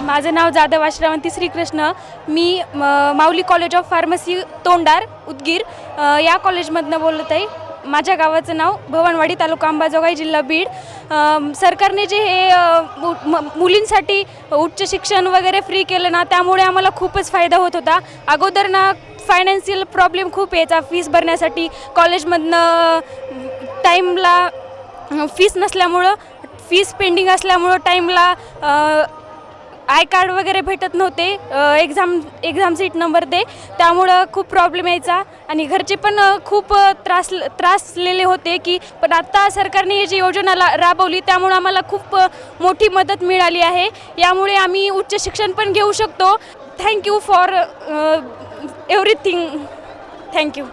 माझं नाव जाधव आश्रावंती श्रीकृष्ण. मी माऊली college of pharmacy तोंडार उदगीर या कॉलेजमधनं बोलत आहे. माझ्या गावाचं नाव भवनवाडी, तालुका अंबाजोगाई, जिल्हा बीड. सरकारने जे हे मुलींसाठी उच्च शिक्षण वगैरे फ्री केलं ना, त्यामुळे आम्हाला खूपच फायदा होत होता. अगोदर ना फायनान्शियल प्रॉब्लेम खूप यायचा फीस भरण्यासाठी. कॉलेजमधनं टाईमला फीस नसल्यामुळं, फीस पेंडिंग असल्यामुळं टाईमला आय कार्ड वगैरे भेटत नव्हते, एक्झाम सीट नंबर दे, त्यामुळं खूप प्रॉब्लेम यायचा आणि घरचे पण खूप त्रासलेले होते की. पण आत्ता सरकारने ही जी योजना राबवली त्यामुळं आम्हाला खूप मोठी मदत मिळाली आहे. यामुळे आम्ही उच्च शिक्षण पण घेऊ शकतो. Thank you for everything. थँक्यू.